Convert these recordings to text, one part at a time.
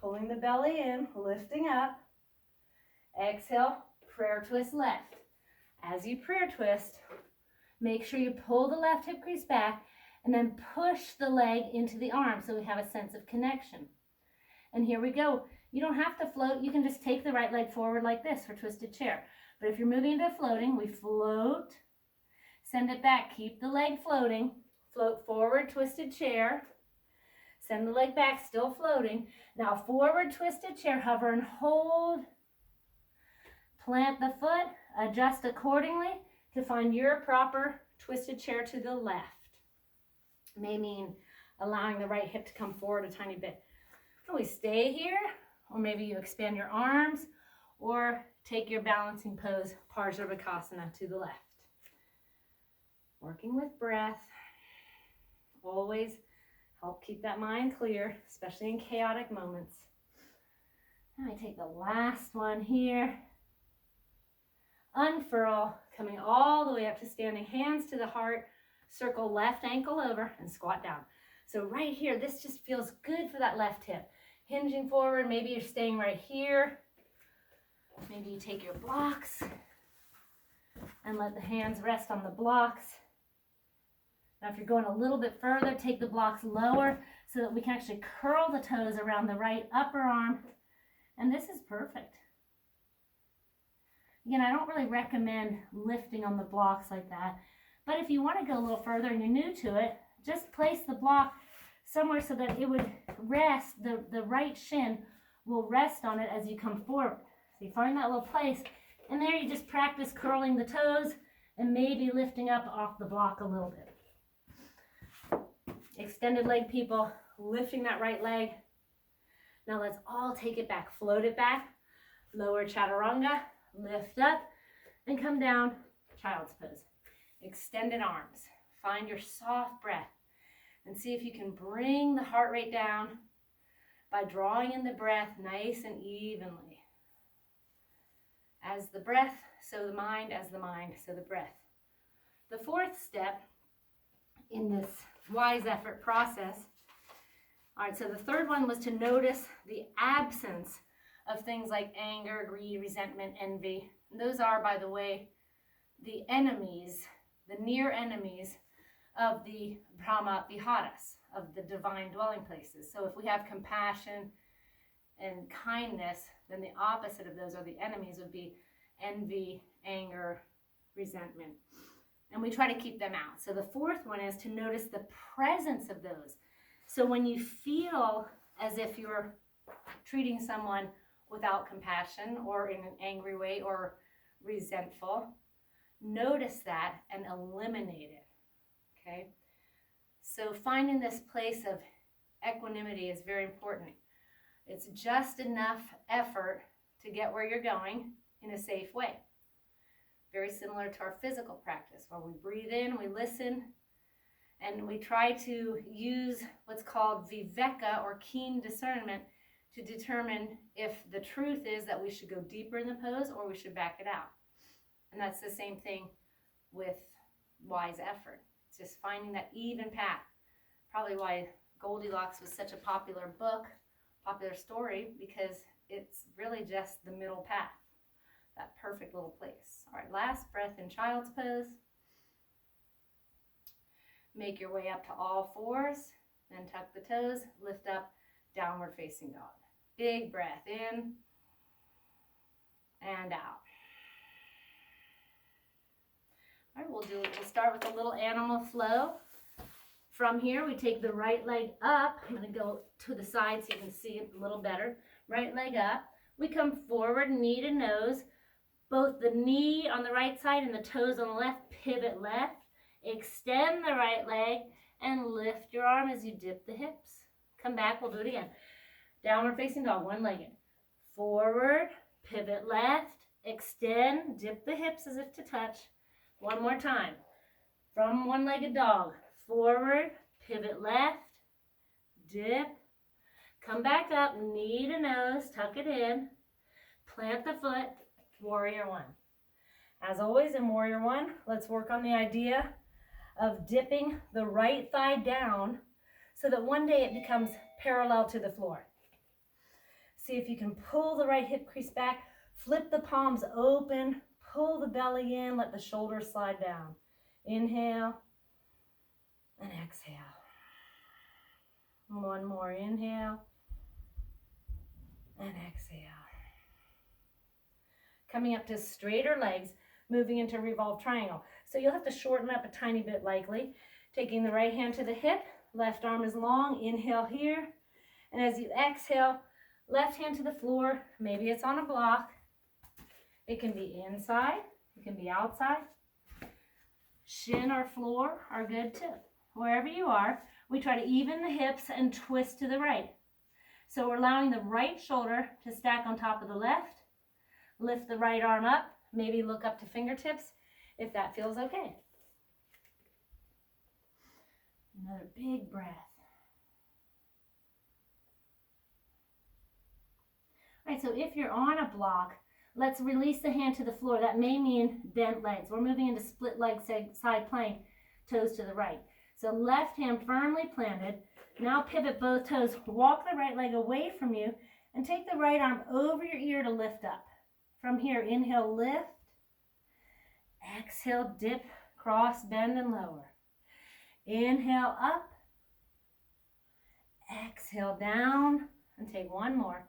Pulling the belly in, lifting up. Exhale, prayer twist left. As you prayer twist, make sure you pull the left hip crease back and then push the leg into the arm so we have a sense of connection. And here we go. You don't have to float. You can just take the right leg forward like this for twisted chair. But if you're moving into floating, we float, send it back, keep the leg floating, float forward, twisted chair, send the leg back, still floating. Now forward, twisted chair, hover and hold. Plant the foot, adjust accordingly to find your proper twisted chair to the left. May mean allowing the right hip to come forward a tiny bit. So we stay here, or maybe you expand your arms, or take your balancing pose, Parsvarikasana, to the left. Working with breath. Always help keep that mind clear, especially in chaotic moments. Now I take the last one here. Unfurl, coming all the way up to standing, hands to the heart, circle left ankle over and squat down. So right here, this just feels good for that left hip. Hinging forward, maybe you're staying right here. Maybe you take your blocks and let the hands rest on the blocks. Now if you're going a little bit further, take the blocks lower so that we can actually curl the toes around the right upper arm. And this is perfect. Again, I don't really recommend lifting on the blocks like that. But if you want to go a little further and you're new to it, just place the block somewhere so that it would rest, the right shin will rest on it as you come forward. So you find that little place, and there you just practice curling the toes and maybe lifting up off the block a little bit. Extended leg people, lifting that right leg. Now let's all take it back, float it back, lower chaturanga, lift up, and come down, child's pose. Extended arms, find your soft breath, and see if you can bring the heart rate down by drawing in the breath nice and evenly. As the breath, so the mind, as the mind, so the breath. The fourth step in this wise effort process, all right, so the third one was to notice the absence of things like anger, greed, resentment, envy. And those are, by the way, the enemies, the near enemies of the Brahma Viharas, of the divine dwelling places. So if we have compassion and kindness, then the opposite of those, or the enemies, would be envy, anger, resentment. And we try to keep them out. So the fourth one is to notice the presence of those. So when you feel as if you're treating someone without compassion or in an angry way or resentful, notice that and eliminate it. Okay? So finding this place of equanimity is very important. It's just enough effort to get where you're going in a safe way. Very similar to our physical practice, where we breathe in, we listen, and we try to use what's called viveka, or keen discernment, to determine if the truth is that we should go deeper in the pose or we should back it out. And that's the same thing with wise effort. It's just finding that even path. Probably why Goldilocks was such a popular book, popular story, because it's really just the middle path, that perfect little place. All right, last breath in child's pose. Make your way up to all fours, then tuck the toes, lift up, downward facing dog. Big breath in and out. All right, we'll start with a little animal flow. From here, we take the right leg up. I'm going to go to the side so you can see it a little better. Right leg up. We come forward, knee to nose. Both the knee on the right side and the toes on the left, pivot left. Extend the right leg and lift your arm as you dip the hips. Come back, we'll do it again. Downward facing dog, one-legged. Forward, pivot left, extend, dip the hips as if to touch. One more time. From one-legged dog, forward, pivot left, dip. Come back up, knee to nose, tuck it in. Plant the foot, warrior one. As always in warrior one, let's work on the idea of dipping the right thigh down so that one day it becomes parallel to the floor. See if you can pull the right hip crease back, flip the palms open, pull the belly in, let the shoulders slide down. Inhale and exhale. One more, inhale and exhale. Coming up to straighter legs, moving into revolved triangle. So you'll have to shorten up a tiny bit likely. Taking the right hand to the hip, left arm is long, inhale here. And as you exhale, left hand to the floor, maybe it's on a block. It can be inside, it can be outside. Shin or floor are good too. Wherever you are, we try to even the hips and twist to the right. So we're allowing the right shoulder to stack on top of the left. Lift the right arm up, maybe look up to fingertips if that feels okay. Another big breath. All right, so if you're on a block, let's release the hand to the floor. That may mean bent legs. We're moving into split leg side plank, toes to the right. So left hand firmly planted. Now pivot both toes, walk the right leg away from you, and take the right arm over your ear to lift up. From here, inhale, lift. Exhale, dip, cross, bend, and lower. Inhale, up. Exhale, down, and take one more.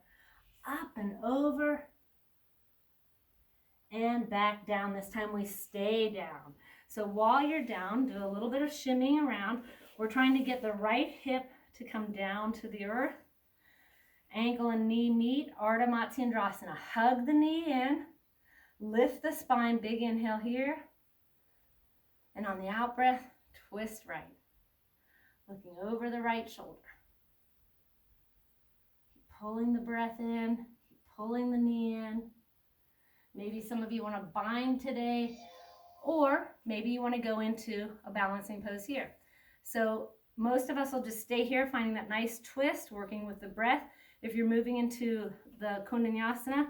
Up and over, and back down. This time we stay down. So while you're down, do a little bit of shimmying around. We're trying to get the right hip to come down to the earth. Ankle and knee meet, Ardha Matsyendrasana. Hug the knee in, lift the spine, big inhale here. And on the out breath, twist right. Looking over the right shoulder. Keep pulling the breath in, keep pulling the knee in. Maybe some of you want to bind today, or maybe you want to go into a balancing pose here. So most of us will just stay here, finding that nice twist, working with the breath. If you're moving into the Kundalini,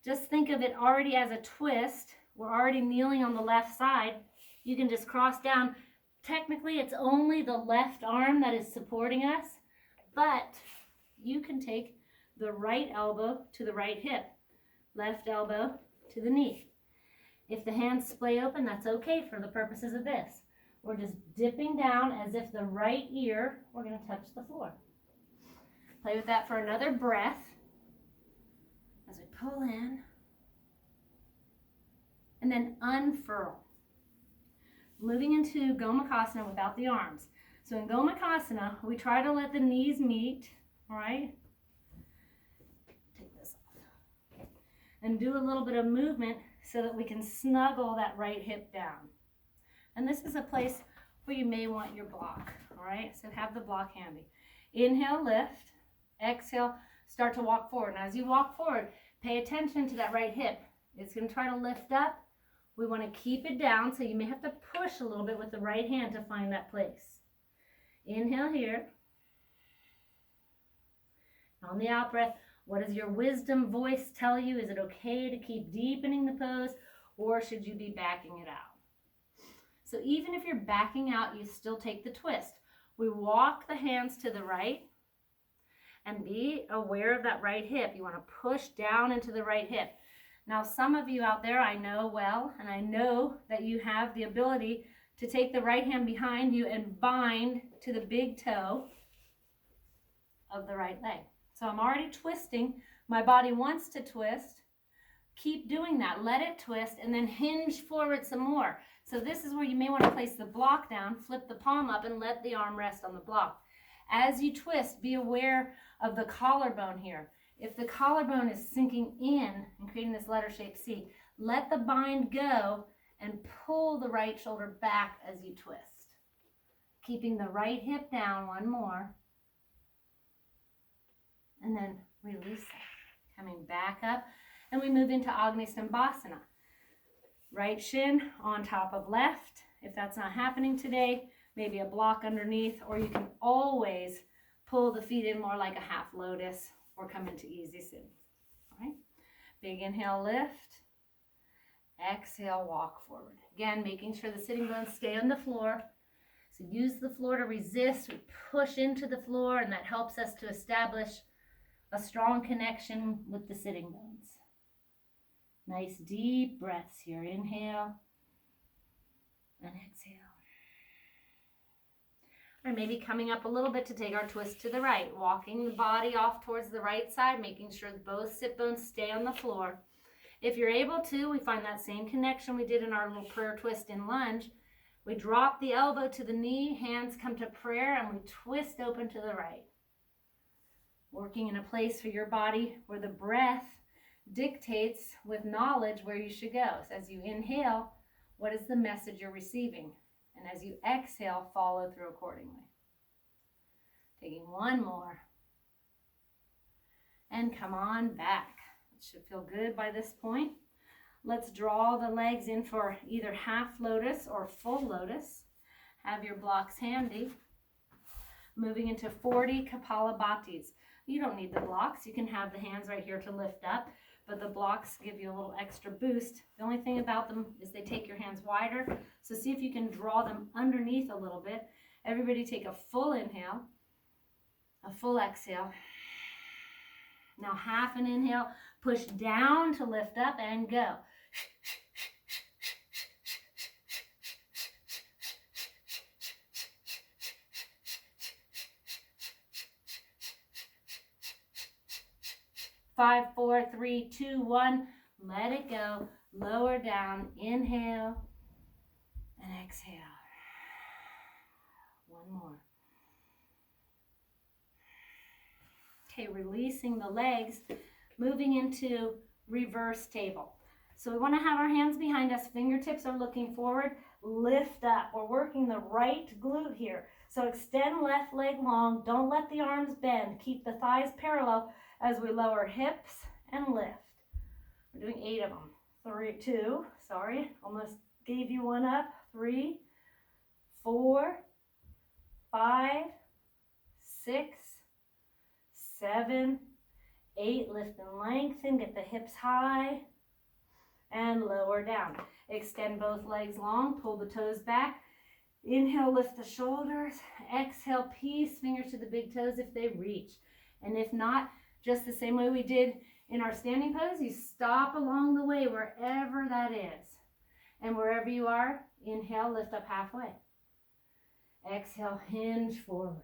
just think of it already as a twist. We're already kneeling on the left side. You can just cross down. Technically, it's only the left arm that is supporting us, but you can take the right elbow to the right hip, left elbow to the knee. If the hands splay open, that's okay for the purposes of this. We're just dipping down as if the right ear, we're going to touch the floor. Play with that for another breath as we pull in and then unfurl. Moving into Gomukhasana without the arms. So in Gomukhasana, we try to let the knees meet, all right? Take this off. And do a little bit of movement so that we can snuggle that right hip down. And this is a place where you may want your block, all right? So have the block handy. Inhale, lift. Exhale, start to walk forward. And as you walk forward, pay attention to that right hip. It's going to try to lift up. We want to keep it down, so you may have to push a little bit with the right hand to find that place. Inhale here. On the out breath, what does your wisdom voice tell you? Is it okay to keep deepening the pose, or should you be backing it out? So even if you're backing out, you still take the twist. We walk the hands to the right and be aware of that right hip. You want to push down into the right hip. Now, some of you out there I know well, and I know that you have the ability to take the right hand behind you and bind to the big toe of the right leg. So I'm already twisting. My body wants to twist. Keep doing that. Let it twist and then hinge forward some more. So this is where you may want to place the block down, flip the palm up, and let the arm rest on the block. As you twist, be aware of the collarbone here. If the collarbone is sinking in and creating this letter shape C, let the bind go and pull the right shoulder back as you twist. Keeping the right hip down, one more. And then release it. Coming back up, and we move into Agni Stambhasana. Right shin on top of left. If that's not happening today, maybe a block underneath, or you can always pull the feet in more like a half lotus or come into easy sitting. All right. Big inhale, lift. Exhale, walk forward. Again, making sure the sitting bones stay on the floor. So use the floor to resist. We push into the floor, and that helps us to establish a strong connection with the sitting bones. Nice deep breaths here. Inhale and exhale. Or maybe coming up a little bit to take our twist to the right, walking the body off towards the right side, making sure both sit bones stay on the floor. If you're able to, we find that same connection we did in our little prayer twist in lunge. We drop the elbow to the knee, hands come to prayer, and we twist open to the right. Working in a place for your body where the breath dictates with knowledge where you should go. So as you inhale, what is the message you're receiving? And as you exhale, follow through accordingly. Taking one more. And come on back. It should feel good by this point. Let's draw the legs in for either half lotus or full lotus. Have your blocks handy. Moving into 40 Kapalabhatis. You don't need the blocks. You can have the hands right here to lift up, but the blocks give you a little extra boost. The only thing about them is they take your hands wider. So see if you can draw them underneath a little bit. Everybody take a full inhale, a full exhale. Now half an inhale, push down to lift up and go. 5, 4, 3, 2, 1. Let it go. Lower down. Inhale and exhale. One more. Okay, releasing the legs, moving into reverse table. So we want to have our hands behind us, fingertips are looking forward, lift up. We're working the right glute here. So extend left leg long, don't let the arms bend. Keep the thighs parallel as we lower hips and lift. We're doing 8 of them. 2, almost gave you one up. 3, 4, 5, 6, 7, 8. Lift and lengthen, get the hips high and lower down. Extend both legs long, pull the toes back. Inhale, lift the shoulders. Exhale, peace, fingers to the big toes if they reach. And if not, just the same way we did in our standing pose, you stop along the way wherever that is. And wherever you are, inhale, lift up halfway. Exhale, hinge forward.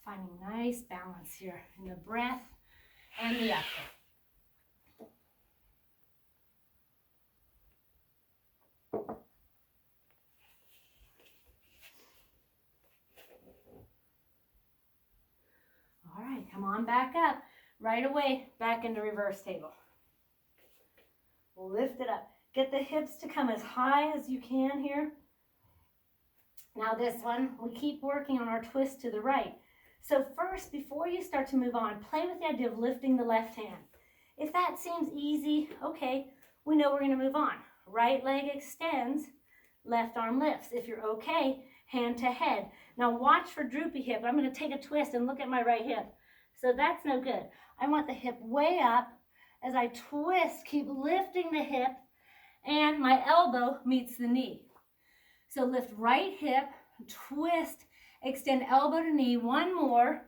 Finding nice balance here in the breath and the effort. All right, come on back up. Right away, back into reverse table. Lift it up. Get the hips to come as high as you can here. Now this one, we keep working on our twist to the right. So first, before you start to move on, play with the idea of lifting the left hand. If that seems easy, okay, we know we're going to move on. Right leg extends, left arm lifts. If you're okay, hand to head. Now watch for droopy hip. I'm going to take a twist and look at my right hip. So that's no good. I want the hip way up. As I twist, keep lifting the hip, and my elbow meets the knee. So lift right hip, twist, extend elbow to knee. One more,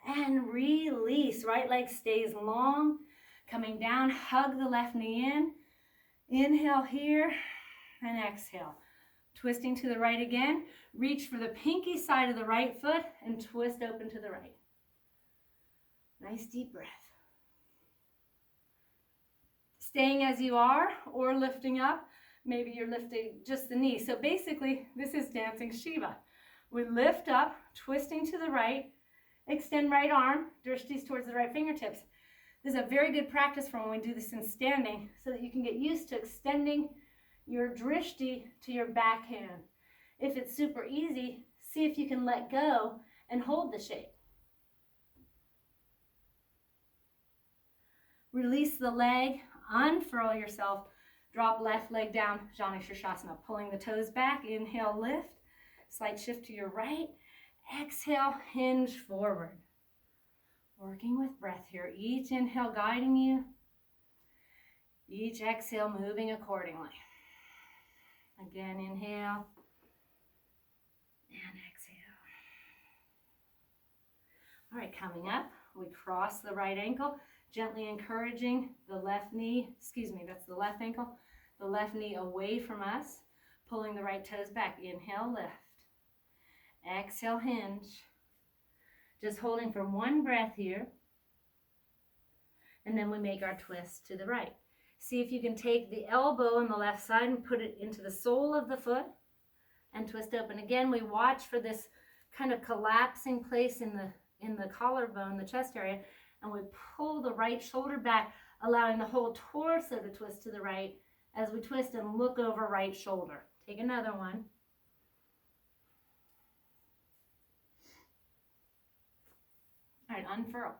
and release. Right leg stays long. Coming down, hug the left knee in. Inhale here, and exhale. Twisting to the right again. Reach for the pinky side of the right foot, and twist open to the right. Nice deep breath. Staying as you are or lifting up. Maybe you're lifting just the knee. So basically, this is dancing Shiva. We lift up, twisting to the right, extend right arm, drishtis towards the right fingertips. This is a very good practice for when we do this in standing so that you can get used to extending your drishti to your back hand. If it's super easy, see if you can let go and hold the shape. Release the leg, unfurl yourself, drop left leg down, Janu Sirsasana, pulling the toes back, inhale, lift, slight shift to your right, exhale, hinge forward. Working with breath here, each inhale guiding you, each exhale moving accordingly. Again, inhale and exhale. All right, coming up, we cross the right ankle, gently encouraging the left knee, that's the left ankle, the left knee away from us, pulling the right toes back. Inhale, lift. Exhale, hinge. Just holding for one breath here. And then we make our twist to the right. See if you can take the elbow on the left side and put it into the sole of the foot and twist open. Again, we watch for this kind of collapsing place in the collarbone, the chest area, and we pull the right shoulder back, allowing the whole torso to twist to the right as we twist and look over right shoulder. Take another one. All right, unfurl.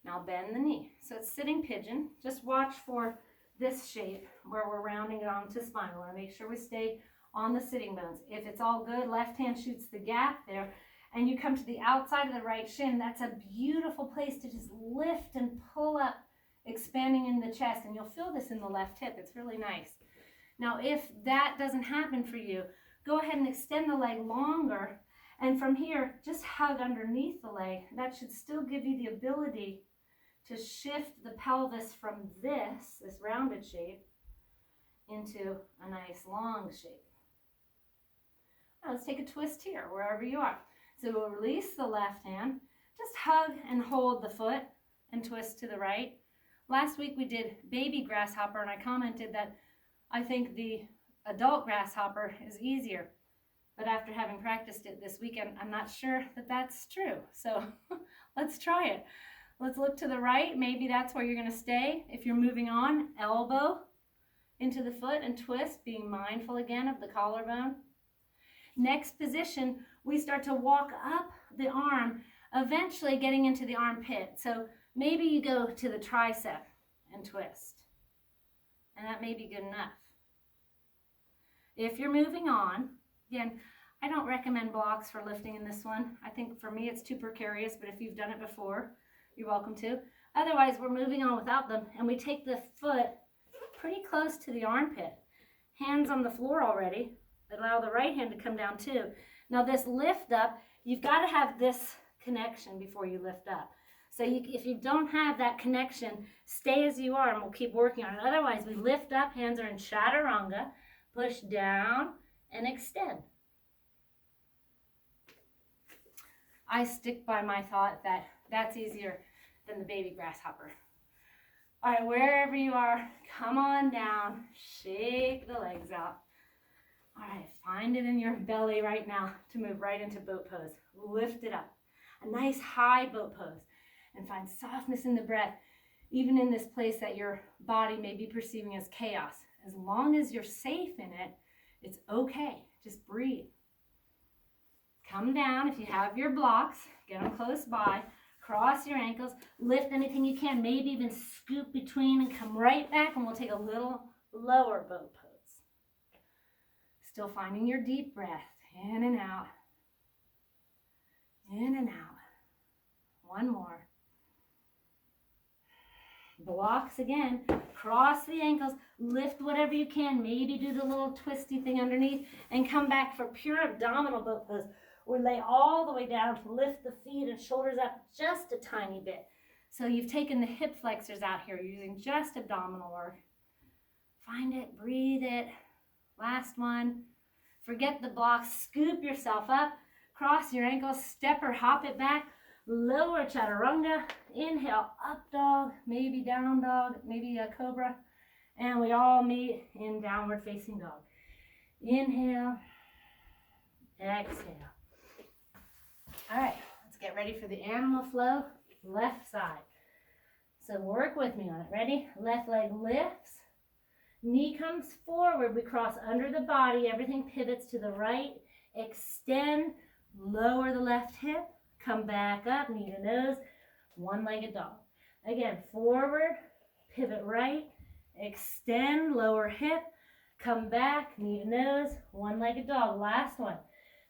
Now bend the knee. So it's sitting pigeon. Just watch for this shape where we're rounding it onto spine. We want to make sure we stay on the sitting bones. If it's all good, left hand shoots the gap there, and you come to the outside of the right shin. That's a beautiful place to just lift and pull up, expanding in the chest, and you'll feel this in the left hip. It's really nice. Now, if that doesn't happen for you, go ahead and extend the leg longer, and from here, just hug underneath the leg. That should still give you the ability to shift the pelvis from this rounded shape, into a nice long shape. Now let's take a twist here, wherever you are. So we'll release the left hand, just hug and hold the foot and twist to the right. Last week we did baby grasshopper, and I commented that I think the adult grasshopper is easier. But after having practiced it this weekend, I'm not sure that that's true. So let's try it. Let's look to the right. Maybe that's where you're going to stay. If you're moving on, elbow into the foot and twist, being mindful again of the collarbone. Next position, we start to walk up the arm, eventually getting into the armpit. So maybe you go to the tricep and twist. And that may be good enough. If you're moving on, again, I don't recommend blocks for lifting in this one. I think for me it's too precarious, but if you've done it before, you're welcome to. Otherwise, we're moving on without them, and we take the foot pretty close to the armpit. Hands on the floor already. Allow the right hand to come down too. Now this lift up, you've got to have this connection before you lift up. So if you don't have that connection, stay as you are, and we'll keep working on it. Otherwise, we lift up, hands are in chaturanga, push down, and extend. I stick by my thought that that's easier than the baby grasshopper. All right, wherever you are, come on down, shake the legs out. All right, find it in your belly right now to move right into boat pose. Lift it up, a nice high boat pose, and find softness in the breath, even in this place that your body may be perceiving as chaos. As long as you're safe in it, it's okay. Just breathe. Come down. If you have your blocks, get them close by. Cross your ankles. Lift anything you can. Maybe even scoop between and come right back, and we'll take a little lower boat pose. Still finding your deep breath. In and out. In and out. One more. Blocks again. Cross the ankles. Lift whatever you can. Maybe do the little twisty thing underneath and come back for pure abdominal boat pose. Or lay all the way down to lift the feet and shoulders up just a tiny bit. So you've taken the hip flexors out here. You're using just abdominal work. Find it, breathe it. Last one. Forget the blocks. Scoop yourself up. Cross your ankles. Step or hop it back. Lower chaturanga. Inhale, up dog. Maybe down dog. Maybe a cobra. And we all meet in downward facing dog. Inhale. Exhale. All right, let's get ready for the animal flow, left side. So work with me on it. Ready? Left leg lifts. Knee comes forward. We cross under the body. Everything pivots to the right. Extend. Lower the left hip. Come back up. Knee to nose. One-legged dog. Again, forward. Pivot right. Extend. Lower hip. Come back. Knee to nose. One-legged dog. Last one.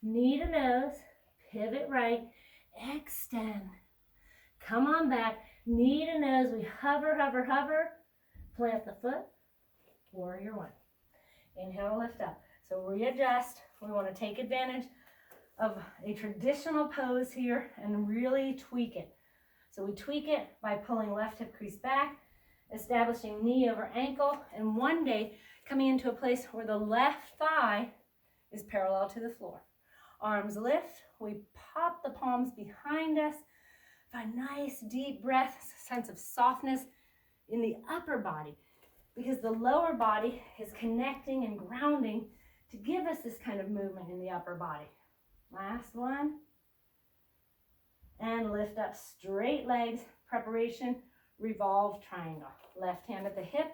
Knee to nose. Pivot right, extend. Come on back, knee to nose. We hover, hover, hover. Plant the foot, warrior one. Inhale, lift up. So readjust. We want to take advantage of a traditional pose here and really tweak it. So we tweak it by pulling left hip crease back, establishing knee over ankle, and one day coming into a place where the left thigh is parallel to the floor. Arms lift, we pop the palms behind us, find nice deep breath, sense of softness in the upper body, because the lower body is connecting and grounding to give us this kind of movement in the upper body. Last one. And lift up, straight legs, preparation, revolve triangle. Left hand at the hip,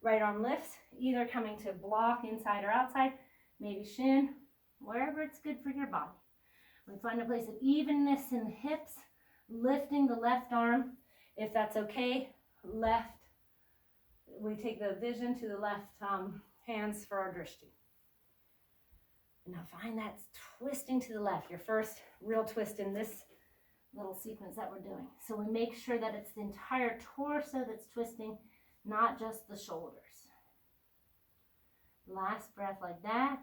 right arm lifts, either coming to block inside or outside, maybe shin, wherever it's good for your body. We find a place of evenness in the hips, lifting the left arm, if that's okay, left. We take the vision to the left hands for our drishti. Now find that twisting to the left, your first real twist in this little sequence that we're doing. So we make sure that it's the entire torso that's twisting, not just the shoulders. Last breath like that.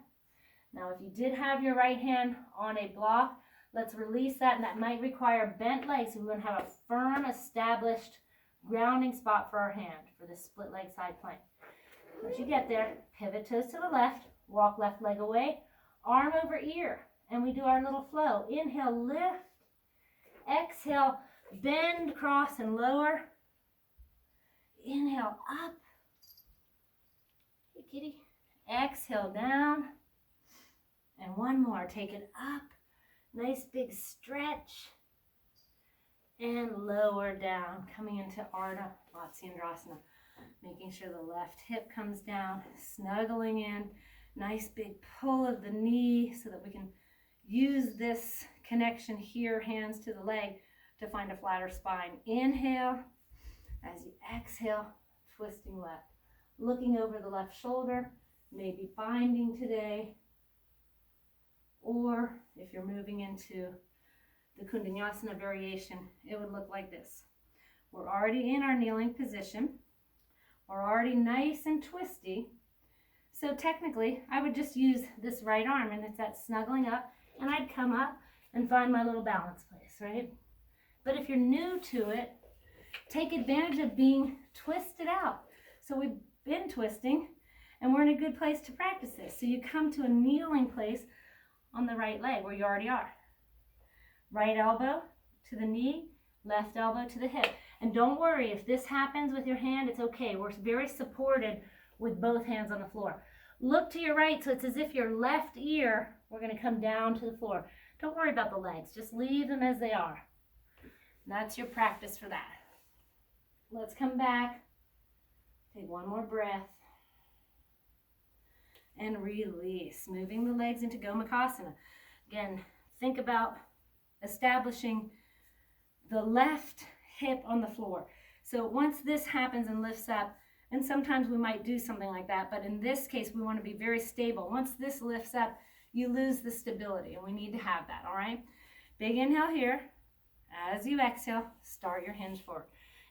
Now if you did have your right hand on a block, let's release that, and that might require bent legs. So we want to have a firm, established grounding spot for our hand for the split leg side plank. Once you get there, pivot toes to the left, walk left leg away, arm over ear, and we do our little flow. Inhale, lift. Exhale, bend, cross, and lower. Inhale, up. Hey, kitty. Exhale, down. And one more. Take it up. Nice big stretch. And lower down. Coming into Ardha Matsyendrasana. Making sure the left hip comes down. Snuggling in. Nice big pull of the knee so that we can use this connection here, hands to the leg, to find a flatter spine. Inhale. As you exhale, twisting left. Looking over the left shoulder, maybe binding today. Or if you're moving into the Kundanyasana variation, it would look like this. We're already in our kneeling position. We're already nice and twisty. So technically, I would just use this right arm, and it's that snuggling up, and I'd come up and find my little balance place, right? But if you're new to it, take advantage of being twisted out. So we've been twisting, and we're in a good place to practice this. So you come to a kneeling place on the right leg where you already are. Right elbow to the knee, left elbow to the hip. And don't worry, if this happens with your hand, it's okay. We're very supported with both hands on the floor. Look to your right, so it's as if your left ear, we're going to come down to the floor. Don't worry about the legs, just leave them as they are. That's your practice for that. Let's come back, take one more breath, and release. Moving the legs into Gomukhasana. Again, think about establishing the left hip on the floor. So once this happens and lifts up, and sometimes we might do something like that, but in this case, we want to be very stable. Once this lifts up, you lose the stability, and we need to have that, all right? Big inhale here. As you exhale, start your hinge forward.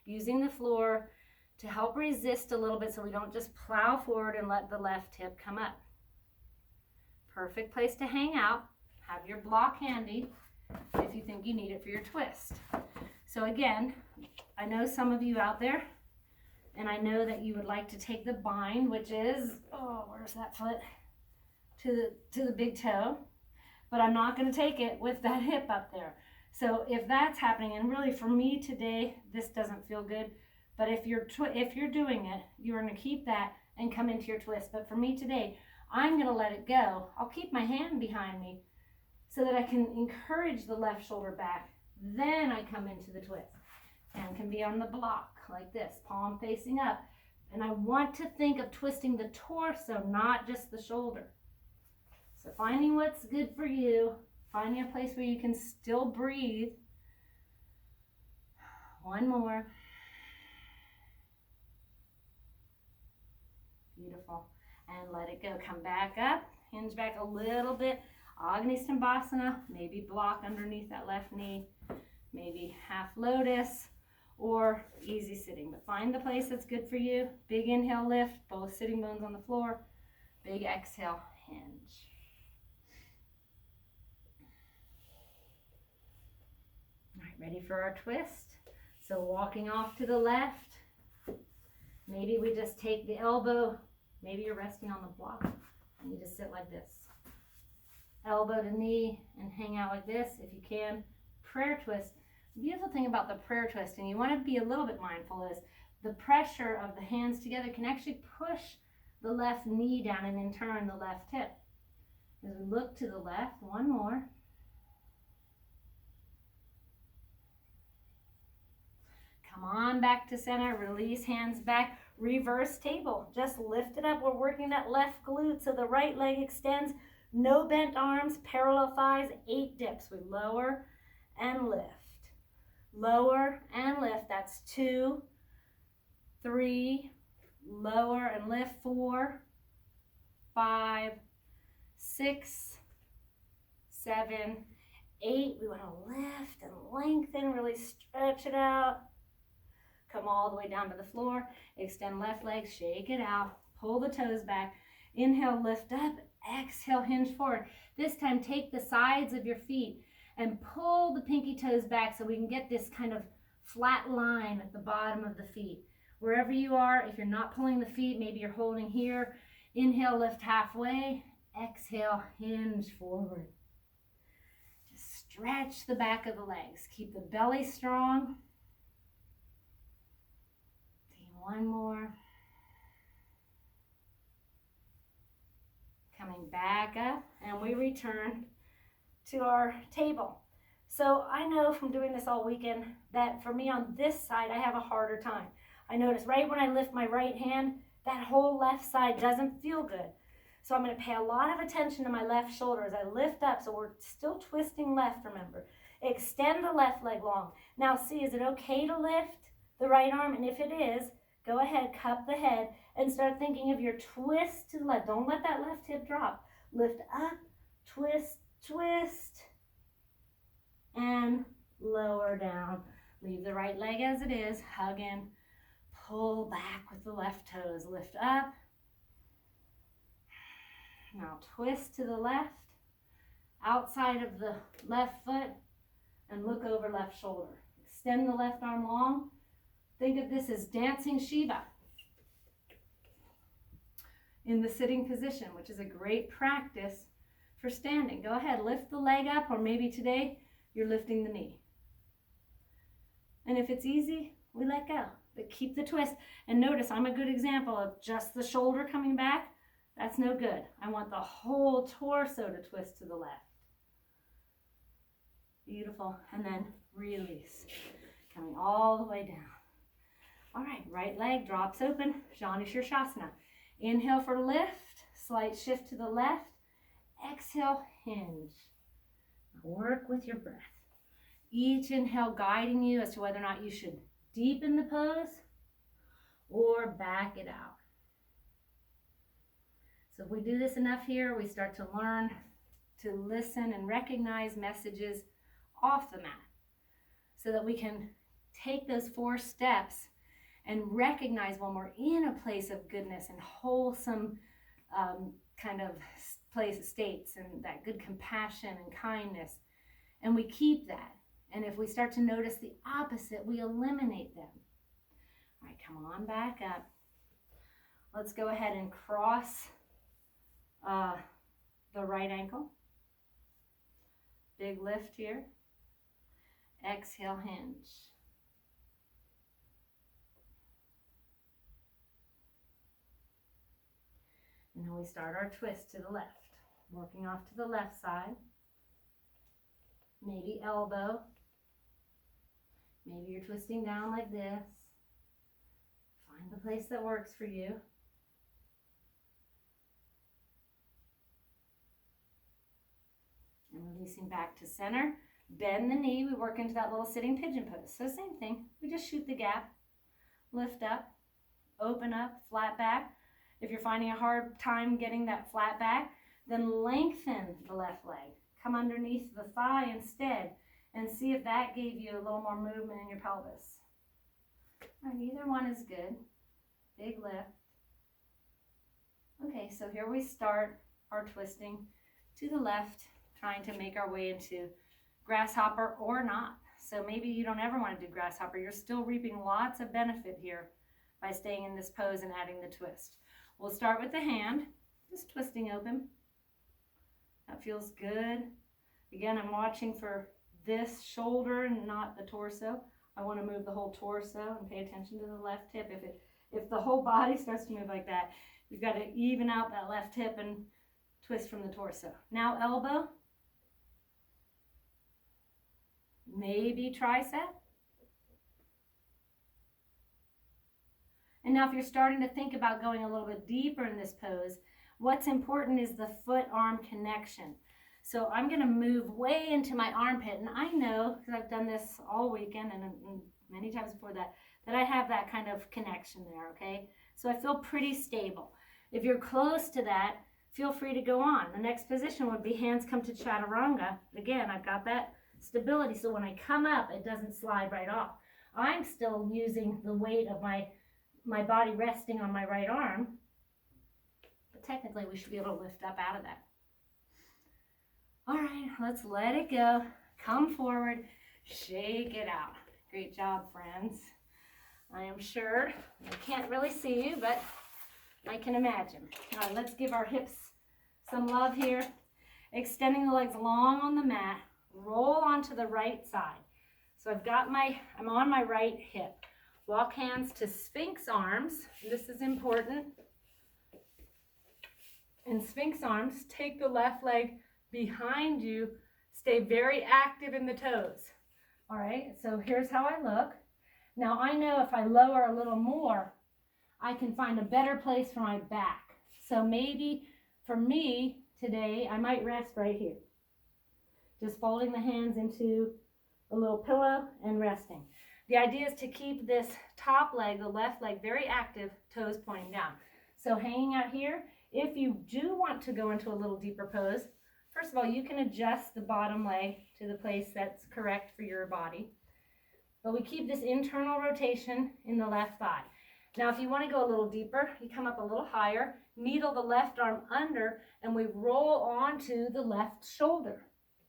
Using the floor to help resist a little bit so we don't just plow forward and let the left hip come up. Perfect place to hang out. Have your block handy if you think you need it for your twist. So again, I know some of you out there, and I know that you would like to take the bind, which is, where's that foot? To the big toe. But I'm not going to take it with that hip up there. So if that's happening, and really for me today, this doesn't feel good. But if you're doing it, you're going to keep that and come into your twist. But for me today, I'm going to let it go. I'll keep my hand behind me so that I can encourage the left shoulder back. Then I come into the twist. Hand can be on the block like this, palm facing up. And I want to think of twisting the torso, not just the shoulder. So finding what's good for you, finding a place where you can still breathe. One more. Beautiful. And let it go. Come back up, hinge back a little bit. Agni Stambhasana, maybe block underneath that left knee, maybe half lotus, or easy sitting. But find the place that's good for you. Big inhale, lift, both sitting bones on the floor. Big exhale, hinge. ready for our twist. So walking off to the left. Maybe we just take the elbow, maybe you're resting on the block and you just sit like this. Elbow to knee and hang out like this if you can. Prayer twist. The beautiful thing about the prayer twist, and you want to be a little bit mindful, is the pressure of the hands together can actually push the left knee down and in turn the left hip. As we look to the left, one more. Come on back to center, release hands back, reverse table. Just lift it up. We're working that left glute so the right leg extends. No bent arms, parallel thighs, 8 dips. We lower and lift. Lower and lift. That's 2, 3, lower and lift, 4, 5, 6, 7, 8. We want to lift and lengthen, really stretch it out. Come all the way down to the floor. Extend left leg, shake it out. Pull the toes back. Inhale, lift up. Exhale, hinge forward. This time, take the sides of your feet and pull the pinky toes back so we can get this kind of flat line at the bottom of the feet. Wherever you are, if you're not pulling the feet, maybe you're holding here. Inhale, lift halfway. Exhale, hinge forward. Just stretch the back of the legs. Keep the belly strong. One more. Coming back up, and we return to our table. So I know from doing this all weekend that for me on this side, I have a harder time. I notice right when I lift my right hand, that whole left side doesn't feel good. So I'm going to pay a lot of attention to my left shoulder as I lift up. So we're still twisting left, remember. Extend the left leg long. Now see, is it okay to lift the right arm? And if it is, go ahead, cup the head, and start thinking of your twist to the left. Don't let that left hip drop. Lift up, twist, twist, and lower down. Leave the right leg as it is. Hug in. Pull back with the left toes. Lift up. Now twist to the left, outside of the left foot, and look over left shoulder. Extend the left arm long. Think of this as dancing Shiva in the sitting position, which is a great practice for standing. Go ahead, lift the leg up, or maybe today you're lifting the knee. And if it's easy, we let go, but keep the twist. And notice I'm a good example of just the shoulder coming back. That's no good. I want the whole torso to twist to the left. Beautiful. And then release, coming all the way down. All right, right leg drops open, Janu Shirshasana. Inhale for lift, slight shift to the left. Exhale, hinge. Work with your breath. Each inhale guiding you as to whether or not you should deepen the pose or back it out. So if we do this enough here, we start to learn to listen and recognize messages off the mat so that we can take those 4 steps and recognize when we're in a place of goodness and wholesome kind of states and that good compassion and kindness. And we keep that. And if we start to notice the opposite, we eliminate them. All right, come on back up. Let's go ahead and cross the right ankle. Big lift here. Exhale, hinge. And then we start our twist to the left, working off to the left side. Maybe elbow. Maybe you're twisting down like this. Find the place that works for you. And releasing back to center. Bend the knee. We work into that little sitting pigeon pose. So same thing. We just shoot the gap. Lift up. Open up. Flat back. If you're finding a hard time getting that flat back, then lengthen the left leg. Come underneath the thigh instead and see if that gave you a little more movement in your pelvis. All right, either one is good. Big lift. Okay, so here we start our twisting to the left, trying to make our way into grasshopper or not. So maybe you don't ever want to do grasshopper. You're still reaping lots of benefit here by staying in this pose and adding the twist. We'll start with the hand, just twisting open. That feels good. Again, I'm watching for this shoulder and not the torso. I want to move the whole torso and pay attention to the left hip. If the whole body starts to move like that, you've got to even out that left hip and twist from the torso. Now elbow, maybe tricep. And now if you're starting to think about going a little bit deeper in this pose, what's important is the foot-arm connection. So I'm going to move way into my armpit, and I know, because I've done this all weekend and many times before that, that I have that kind of connection there, okay? So I feel pretty stable. If you're close to that, feel free to go on. The next position would be hands come to chaturanga. Again, I've got that stability, so when I come up, it doesn't slide right off. I'm still using the weight of my body resting on my right arm, but technically we should be able to lift up out of that. All right, let's let it go. Come forward, shake it out. Great job, friends. I am sure I can't really see you, but I can imagine. All right, let's give our hips some love here. Extending the legs long on the mat. Roll onto the right side. So I'm on my right hip. Walk hands to Sphinx arms. This is important. In Sphinx arms, take the left leg behind you. Stay very active in the toes. All right, so here's how I look. Now I know if I lower a little more, I can find a better place for my back. So maybe for me today, I might rest right here. Just folding the hands into a little pillow and resting. The idea is to keep this top leg, the left leg, very active, toes pointing down. So hanging out here, if you do want to go into a little deeper pose, first of all, you can adjust the bottom leg to the place that's correct for your body. But we keep this internal rotation in the left thigh. Now, if you want to go a little deeper, you come up a little higher, needle the left arm under, and we roll onto the left shoulder.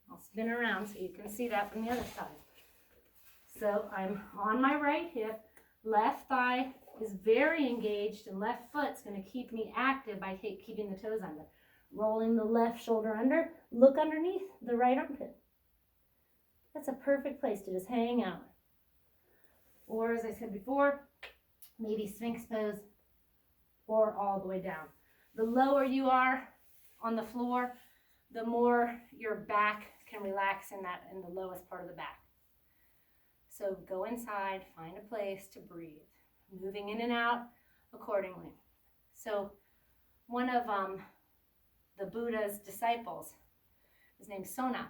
I'll spin around so you can see that from the other side. So I'm on my right hip, left thigh is very engaged, and left foot's going to keep me active by keeping the toes under. Rolling the left shoulder under, look underneath the right armpit. That's a perfect place to just hang out. Or as I said before, maybe Sphinx pose or all the way down. The lower you are on the floor, the more your back can relax in the lowest part of the back. So go inside, find a place to breathe, moving in and out accordingly. So one of the Buddha's disciples is named Sona.